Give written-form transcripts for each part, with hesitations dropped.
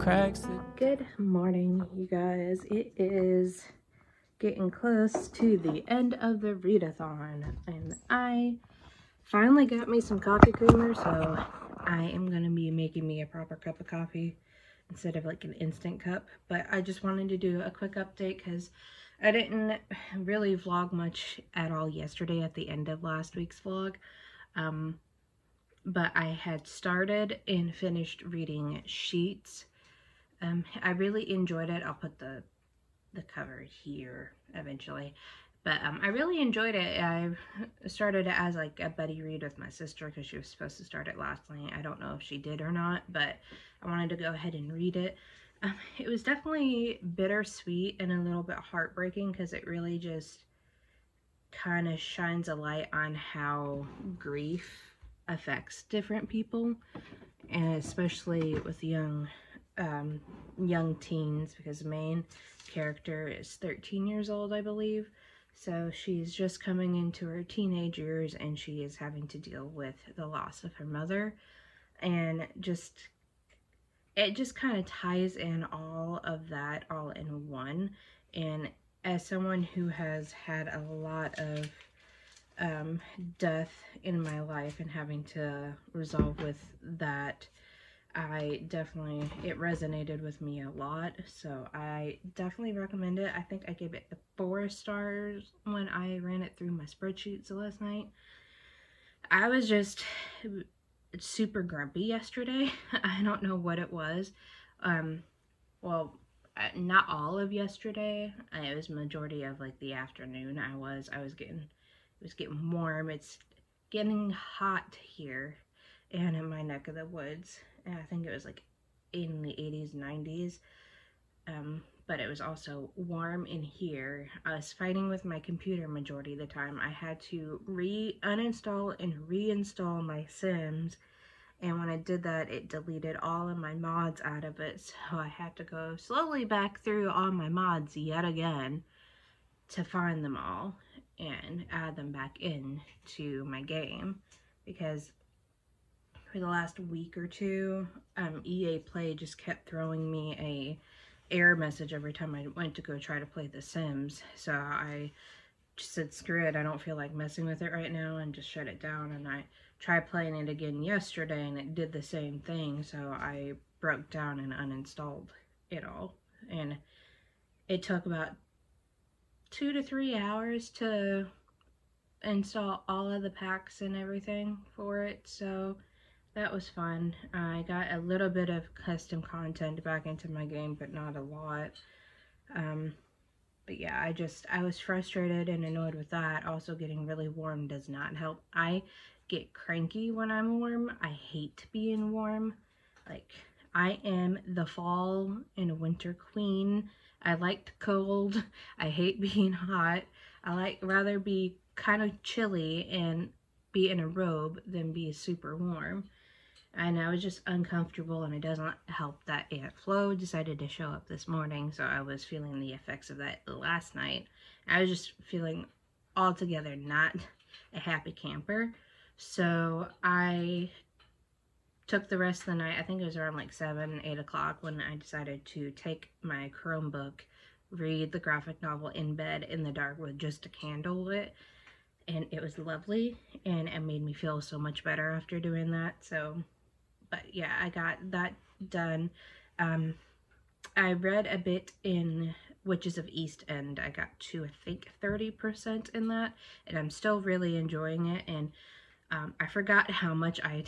cracks. Good morning, you guys. It is getting close to the end of the readathon, and I finally got me some coffee creamer, so I am going to be making me a proper cup of coffee instead of like an instant cup. But I just wanted to do a quick update because I didn't really vlog much at all yesterday at the end of last week's vlog. But I had started and finished reading Sheets. I really enjoyed it. I'll put the cover here eventually. But I really enjoyed it. I started it as like a buddy read with my sister because she was supposed to start it last night. I don't know if she did or not, but I wanted to go ahead and read it. It was definitely bittersweet and a little bit heartbreaking because it really just kind of shines a light on how grief affects different people, and especially with young teens, because the main character is 13 years old, I believe. So she's just coming into her teenage years and she is having to deal with the loss of her mother, and it just kind of ties in all of that all in one. And as someone who has had a lot of death in my life and having to resolve with that, it resonated with me a lot, so I definitely recommend it. I think I gave it 4 stars when I ran it through my spreadsheets last night. I was just super grumpy yesterday. I don't know what it was. Well, not all of yesterday. It was majority of like the afternoon. It was getting warm. It's getting hot here and in my neck of the woods. And I think it was like in the 80s, 90s. But it was also warm in here. I was fighting with my computer majority of the time. I had to uninstall and reinstall my Sims. And when I did that, it deleted all of my mods out of it. So I had to go slowly back through all my mods yet again to find them all and add them back in to my game, because for the last week or two, EA Play just kept throwing me a error message every time I went to go try to play The Sims. So I just said, screw it, I don't feel like messing with it right now, and just shut it down. And I tried playing it again yesterday and it did the same thing, so I broke down and uninstalled it all. And it took about 2 to 3 hours to install all of the packs and everything for it, so that was fun. I got a little bit of custom content back into my game, but not a lot. But yeah, I was frustrated and annoyed with that. Also, getting really warm does not help. I get cranky when I'm warm. I hate being warm. Like, I am the fall and winter queen. I like cold. I hate being hot. I rather be kind of chilly and be in a robe than be super warm. And I was just uncomfortable, and it doesn't help that Aunt Flo decided to show up this morning, so I was feeling the effects of that last night. I was just feeling altogether not a happy camper. So I took the rest of the night, I think it was around like 7, 8 o'clock, when I decided to take my Chromebook, read the graphic novel in bed in the dark with just a candle lit. And it was lovely, and it made me feel so much better after doing that. So, but yeah, I got that done. I read a bit in Witches of East End. I got to, I think, 30% in that, and I'm still really enjoying it. And I forgot how much I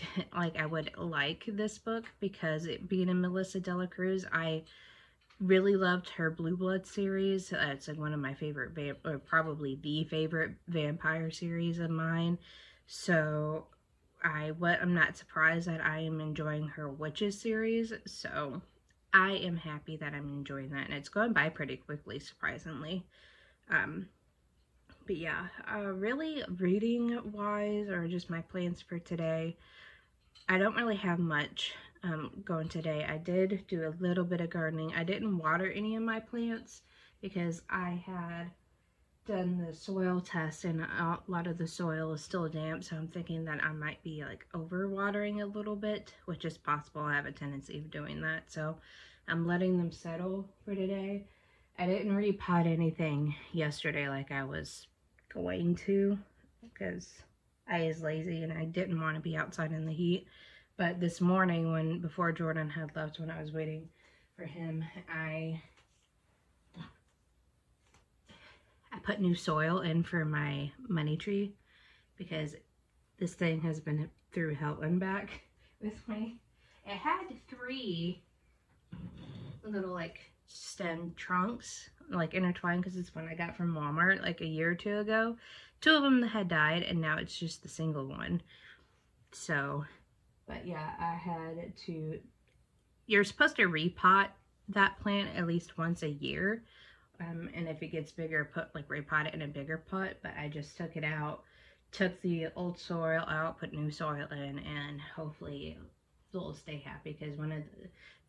would like this book, because it being a Melissa Dela Cruz, I really loved her Blue Blood series. It's like one of my favorite, or probably the favorite vampire series of mine. So I'm not surprised that I am enjoying her Witches series. So I am happy that I'm enjoying that, and it's going by pretty quickly, surprisingly. But yeah, really reading wise, or just my plans for today, I don't really have much going today. I did do a little bit of gardening. I didn't water any of my plants because I had done the soil test and a lot of the soil is still damp, so I'm thinking that I might be like over watering a little bit, which is possible. I have a tendency of doing that, so I'm letting them settle for today. I didn't repot anything yesterday like I was going to because I was lazy and I didn't want to be outside in the heat. But this morning, before Jordan had left, when I was waiting for him, I put new soil in for my money tree because this thing has been through hell and back with me. It had 3 little like stem trunks like intertwined because it's one I got from Walmart like a year or 2 ago. 2 of them had died and now it's just the single one. So, but yeah, I had to, you're supposed to repot that plant at least once a year. And if it gets bigger, repot it in a bigger pot. But I just took it out, took the old soil out, put new soil in, and hopefully it'll stay happy because one of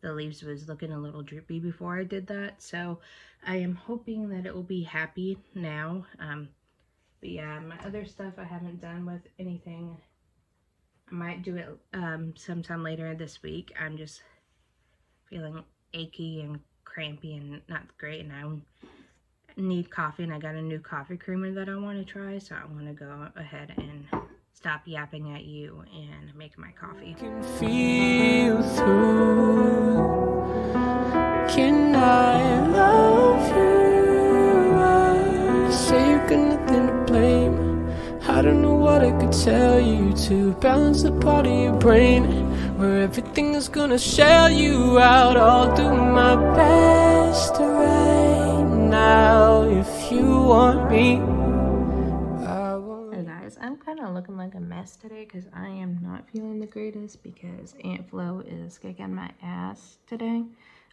the leaves was looking a little droopy before I did that. So I am hoping that it will be happy now. But yeah, my other stuff I haven't done with anything. I might do it sometime later this week. I'm just feeling achy and crampy and not great, and I need coffee, and I got a new coffee creamer that I want to try, so I want to go ahead and stop yapping at you and make my coffee. Can feel through. Can I love you? I say you got nothing to blame. I don't know what I could tell you to balance the part of your brain where everything is gonna shell you out. I'll do my best to right now if you want me. Hey guys, I'm kind of looking like a mess today because I am not feeling the greatest because Aunt Flo is kicking my ass today.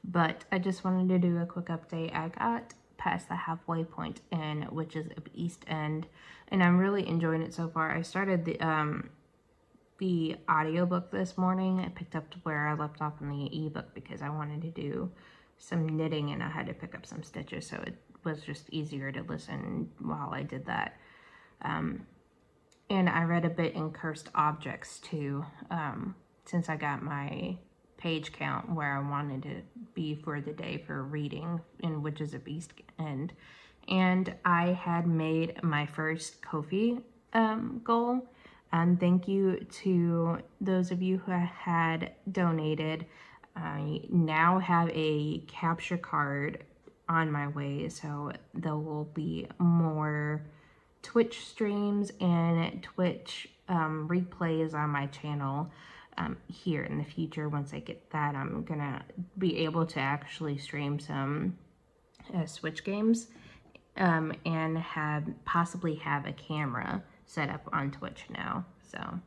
But I just wanted to do a quick update. I got past the halfway point in Witches of East End, and I'm really enjoying it so far. I started the audiobook this morning. I picked up to where I left off in the ebook because I wanted to do some knitting and I had to pick up some stitches, so it was just easier to listen while I did that. And I read a bit in Cursed Objects too, since I got my page count where I wanted to be for the day for reading in Witches of East End. And I had made my first Ko-fi goal. And thank you to those of you who had donated. I now have a capture card on my way, so there will be more Twitch streams and Twitch replays on my channel here in the future. Once I get that, I'm gonna be able to actually stream some Switch games and possibly have a camera set up on Twitch now, so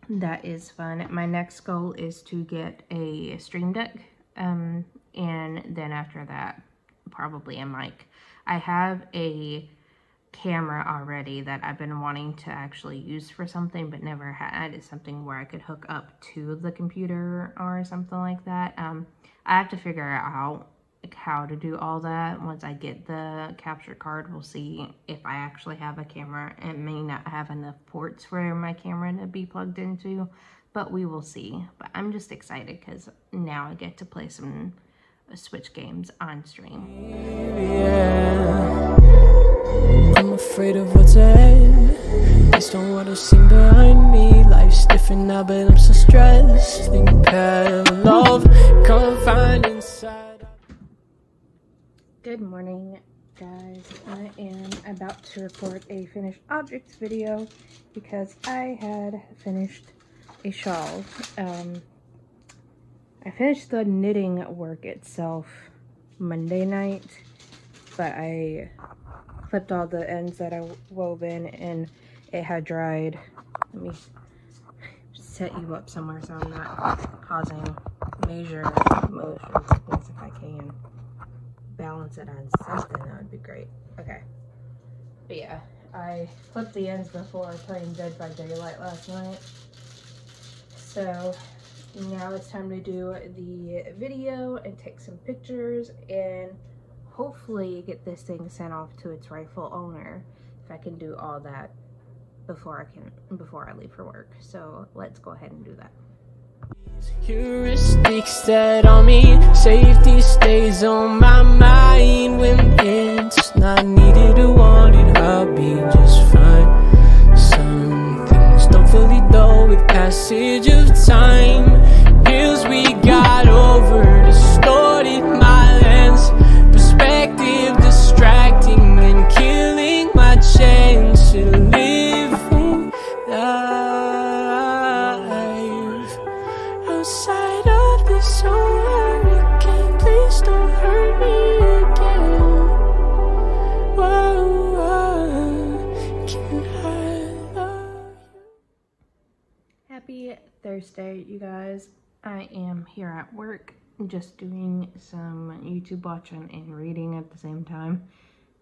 that is fun. My next goal is to get a Stream Deck, and then after that, probably a mic. I have a camera already that I've been wanting to actually use for something but never had. It's something where I could hook up to the computer or something like that. I have to figure out how to do all that. Once I get the capture card, we'll see if I actually have a camera. It may not have enough ports for my camera to be plugged into, but we will see. But I'm just excited because now I get to play some Switch games on stream. Yeah. I'm afraid of what's ahead. Based on what I've seen behind me, life's different now, but I'm so stressed. Think that love can't find inside. Good morning, guys. I am about to record a finished objects video because I had finished a shawl. I finished the knitting work itself Monday night, but I clipped all the ends that I wove in and it had dried. Let me set you up somewhere so I'm not causing major motion sickness. If I can balance it on something, that would be great. Okay, but yeah, I clipped the ends before playing Dead by Daylight last night, so now it's time to do the video and take some pictures and hopefully get this thing sent off to its rightful owner. If I can do all that before I leave for work, so let's go ahead and do that. Heuristics set on me, safety stays on my mind. When it's not needed or wanted, I'll be just fine. Some things don't fully dull with passage of time. Hills we got over distorted my lens, perspective distracting and killing my chance to living life outside of this hurricane. Please don't hurt me again. Whoa, can I love you? Happy Thursday, you guys. I am here at work just doing some YouTube watching and reading at the same time.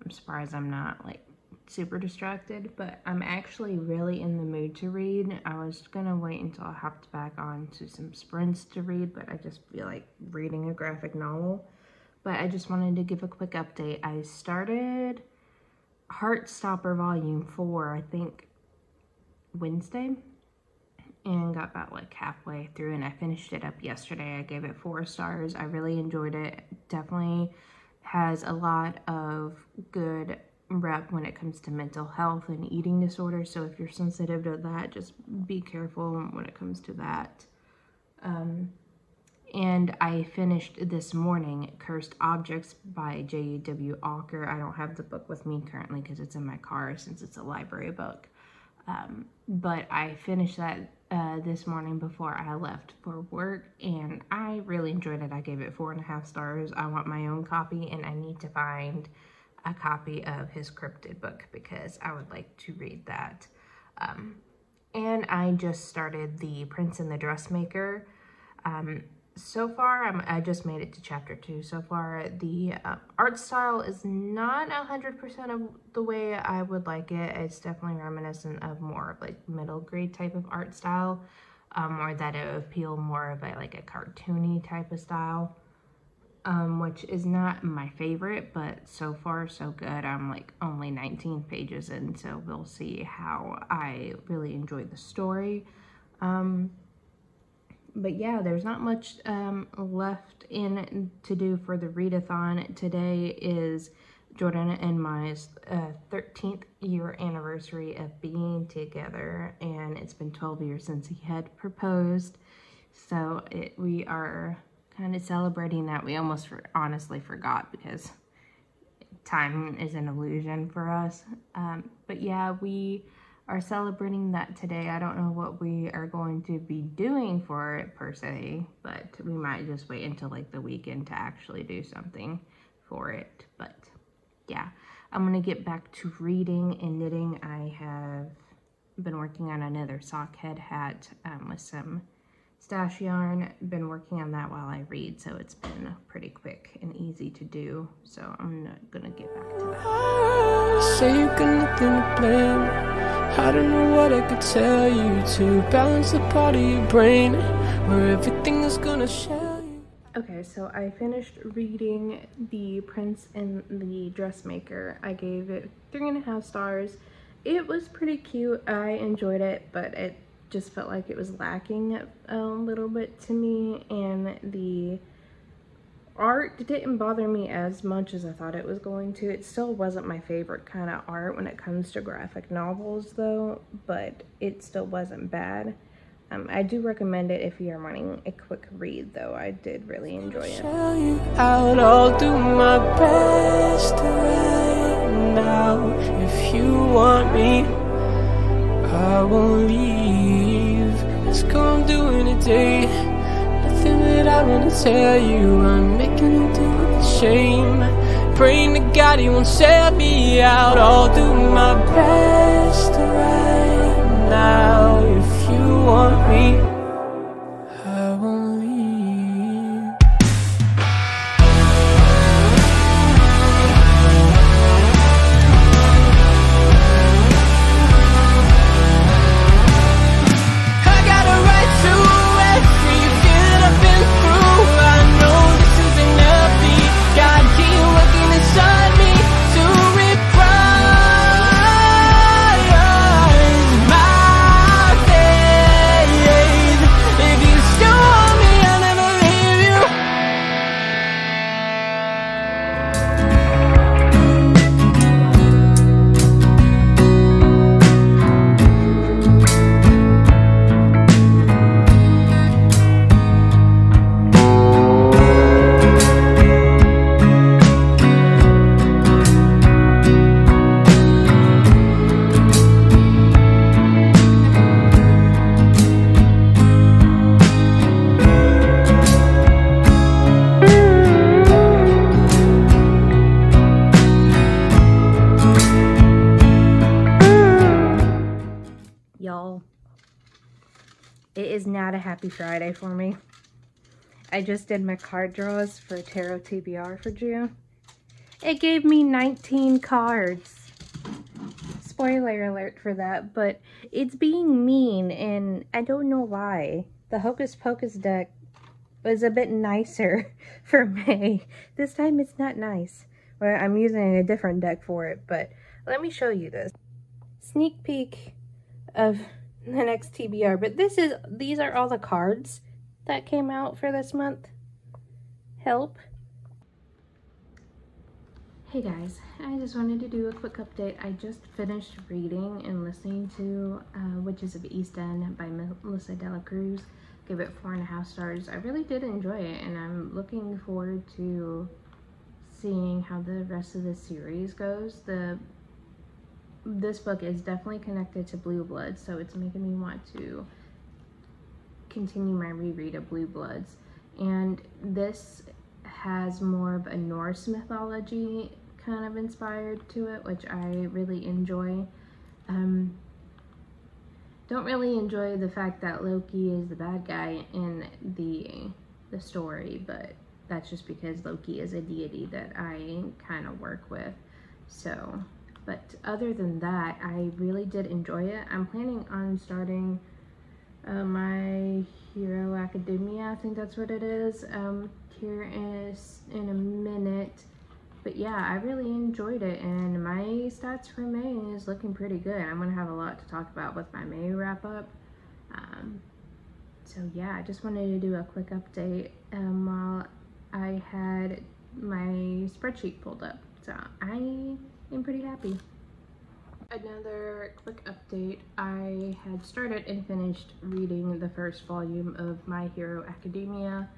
I'm surprised I'm not like super distracted, but I'm actually really in the mood to read. I was gonna wait until I hopped back on to some sprints to read, but I just feel like reading a graphic novel. But I just wanted to give a quick update. I started Heartstopper Volume 4, I think Wednesday, and got about like halfway through, and I finished it up yesterday. I gave it 4 stars. I really enjoyed it. Definitely has a lot of good rep when it comes to mental health and eating disorders, so if you're sensitive to that, just be careful when it comes to that. And I finished this morning Cursed Objects by J.W. Walker. I don't have the book with me currently because it's in my car since it's a library book. But I finished that this morning before I left for work, and I really enjoyed it. I gave it 4.5 stars. I want my own copy, and I need to find a copy of his cryptid book because I would like to read that. And I just started The Prince and the Dressmaker. So far, I just made it to chapter 2. So far, the art style is not 100% of the way I would like it. It's definitely reminiscent of more of like middle grade type of art style, or that it would appeal more of like a cartoony type of style, which is not my favorite, but so far so good. I'm like only 19 pages in, so we'll see how I really enjoyed the story. But yeah, there's not much left in to do for the readathon. Today is Jordan and my 13th year anniversary of being together, and it's been 12 years since he had proposed. So we are kind of celebrating that. We almost honestly forgot because time is an illusion for us. But yeah, we are celebrating that today. I don't know what we are going to be doing for it per se, but we might just wait until like the weekend to actually do something for it. But yeah, I'm gonna get back to reading and knitting. I have been working on another sock head hat with some stash yarn. Been working on that while I read, so it's been pretty quick and easy to do. So I'm not gonna get back to that. Say you got nothing to blame. I don't know what I could tell you to balance the part of your brain where everything is gonna show you. Okay, so I finished reading The Prince and the Dressmaker. I gave it 3.5 stars. It was pretty cute. I enjoyed it, but it just felt like it was lacking a little bit to me, and the art didn't bother me as much as I thought it was going to. It still wasn't my favorite kind of art when it comes to graphic novels though, but it still wasn't bad. I do recommend it if you're wanting a quick read though. I did really enjoy it. I'll do my best right now. If you want me, I won't leave. Let's go, I'm doing it today. Nothing that I wanna tell you, I'm making you do it with shame. Praying to God he won't set me out. I'll do my best right now. If you want me, I won't leave. I got a right to every feeling I've been through. I know this isn't enough. God keep working inside me to reprise my faith. It is not a happy Friday for me. I just did my card draws for Tarot TBR for June. It gave me 19 cards. Spoiler alert for that, but it's being mean and I don't know why. The Hocus Pocus deck was a bit nicer for May. This time it's not nice. Well, I'm using a different deck for it, but let me show you this. Sneak peek of the next TBR, but these are all the cards that came out for this month. Help. Hey guys, I just wanted to do a quick update. I just finished reading and listening to Witches of East End by Melissa Dela Cruz. Gave it 4.5 stars. I really did enjoy it, and I'm looking forward to seeing how the rest of the series goes. This book is definitely connected to Blue Bloods, so it's making me want to continue my reread of Blue Bloods. And this has more of a Norse mythology kind of inspired to it, which I really enjoy. Don't really enjoy the fact that Loki is the bad guy in the story, but that's just because Loki is a deity that I kind of work with. So, but other than that, I really did enjoy it. I'm planning on starting My Hero Academia, I think that's what it is, here in a minute. But yeah, I really enjoyed it, and my stats for May is looking pretty good. I'm gonna have a lot to talk about with my May wrap up. So yeah, I just wanted to do a quick update while I had my spreadsheet pulled up. So I am pretty happy. Another quick update. I had started and finished reading the first volume of My Hero Academia.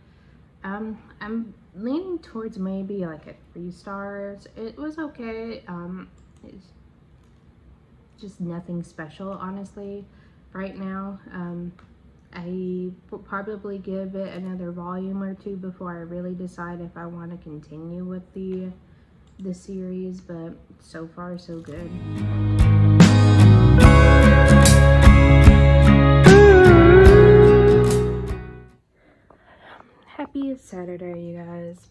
I'm leaning towards maybe like a 3 stars. It was okay. It's just nothing special, honestly, right now. I will probably give it another volume or 2 before I really decide if I want to continue with the series, but so far so good. Happy Saturday, you guys.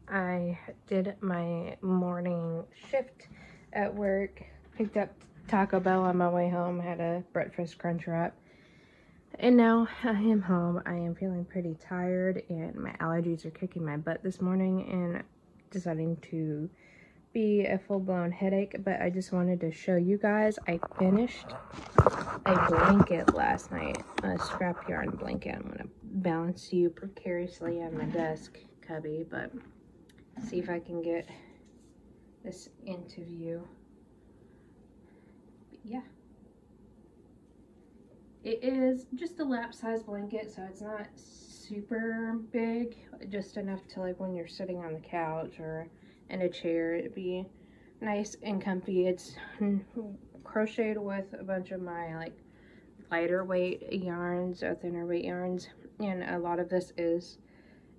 I did my morning shift at work, picked up Taco Bell on my way home, had a breakfast crunch wrap, and now I am home. I am feeling pretty tired and my allergies are kicking my butt this morning and deciding to be a full-blown headache. But I just wanted to show you guys I finished a blanket last night, a scrap yarn blanket. I'm gonna balance you precariously on my desk cubby, but see if I can get this into view. But yeah, it is just a lap size blanket, so it's not super big, just enough to, like, when you're sitting on the couch or in a chair, it'd be nice and comfy. It's crocheted with a bunch of my like lighter weight yarns or thinner weight yarns, and a lot of this is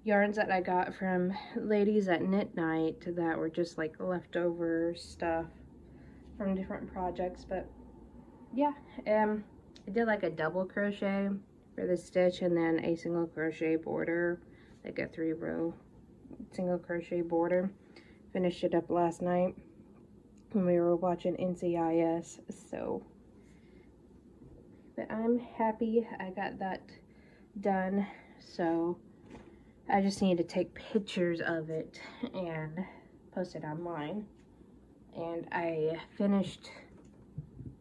yarns that I got from ladies at Knit Night that were just like leftover stuff from different projects. But yeah, I did like a double crochet for the stitch and then a single crochet border, like a 3-row single crochet border. Finished it up last night when we were watching NCIS, so, but I'm happy I got that done. So I just need to take pictures of it and post it online. And I finished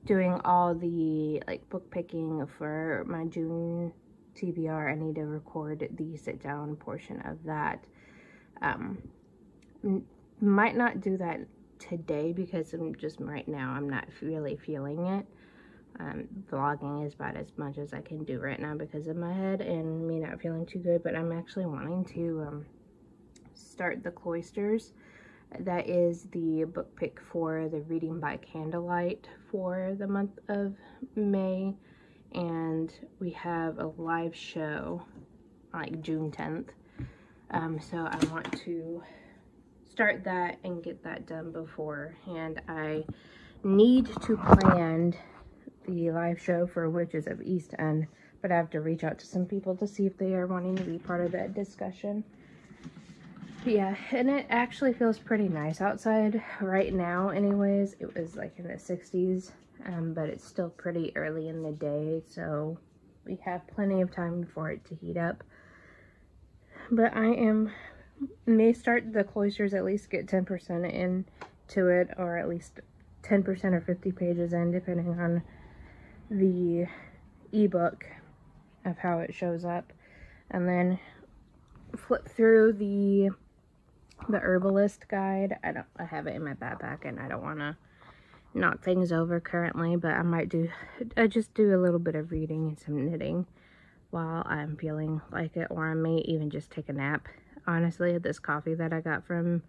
doing all the like book picking for my June TBR. I need to record the sit down portion of that. Might not do that today because I'm just right now I'm not really feeling it. Vlogging is about as much as I can do right now because of my head and me not feeling too good, but I'm actually wanting to start the Cloisters. That is the book pick for the Reading by Candlelight for the month of May, and we have a live show like June 10th. So I want to start that and get that done beforehand. I need to plan the live show for Witches of East End but I have to reach out to some people to see if they are wanting to be part of that discussion. But yeah, and it actually feels pretty nice outside right now anyways. It was like in the 60s, but it's still pretty early in the day, so we have plenty of time for it to heat up. But I may start the cloisters, at least get 10% into it, or at least 10% or 50 pages in, depending on the ebook of how it shows up, and then flip through the herbalist guide. I have it in my backpack, and I don't want to knock things over currently, but I just do a little bit of reading and some knitting while I'm feeling like it, or I may even just take a nap. Honestly, this coffee that I got from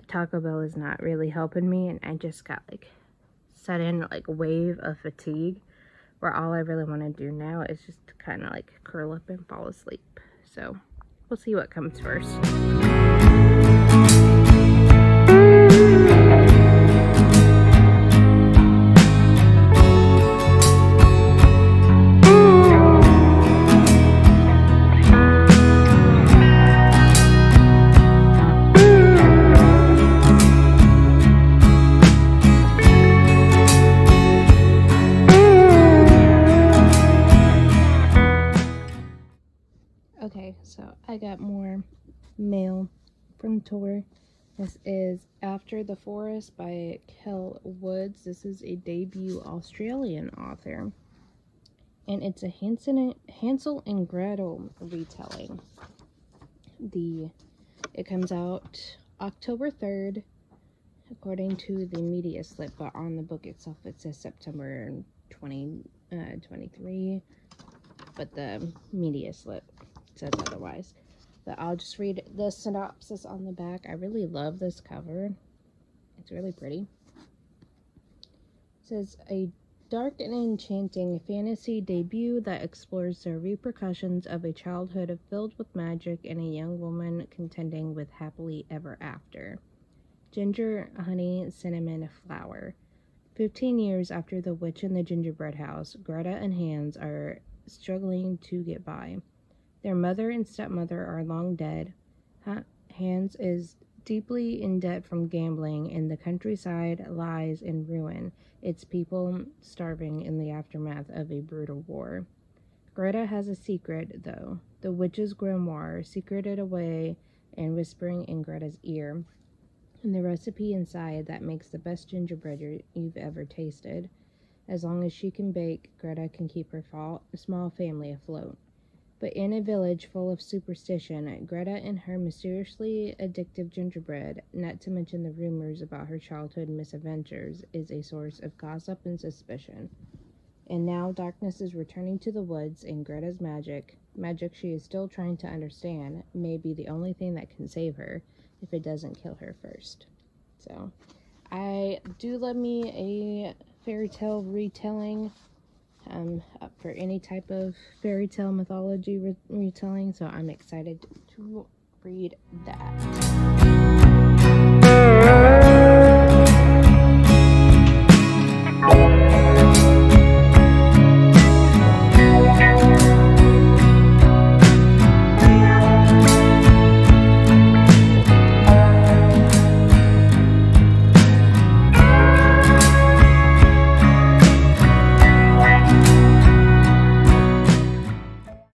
Taco Bell is not really helping me, and I just got like sudden like wave of fatigue where all I really want to do now is just kind of like curl up and fall asleep. So we'll see what comes first. Okay, so I got more mail from Tor. This is After the Forest by Kel Woods. This is a debut Australian author, and it's a Hansel and Gretel retelling. It comes out October 3rd, according to the media slip, but on the book itself it says September 2023, but the media slip says otherwise. But I'll just read the synopsis on the back. I really love this cover. It's really pretty. It says, a dark and enchanting fantasy debut that explores the repercussions of a childhood filled with magic and a young woman contending with happily ever after. Ginger, honey, cinnamon, flower. 15 years after the witch in the gingerbread house, Greta and Hans are struggling to get by. Their mother and stepmother are long dead. Hans is deeply in debt from gambling, and the countryside lies in ruin, its people starving in the aftermath of a brutal war. Greta has a secret, though, the witch's grimoire, secreted away and whispering in Greta's ear, and the recipe inside that makes the best gingerbread you've ever tasted. As long as she can bake, Greta can keep her small family afloat. But in a village full of superstition, Greta and her mysteriously addictive gingerbread, not to mention the rumors about her childhood misadventures, is a source of gossip and suspicion. And now darkness is returning to the woods, and Greta's magic she is still trying to understand, may be the only thing that can save her, if it doesn't kill her first. So, I do love me a fairy tale retelling. Up for any type of fairy tale mythology retelling, so I'm excited to read that.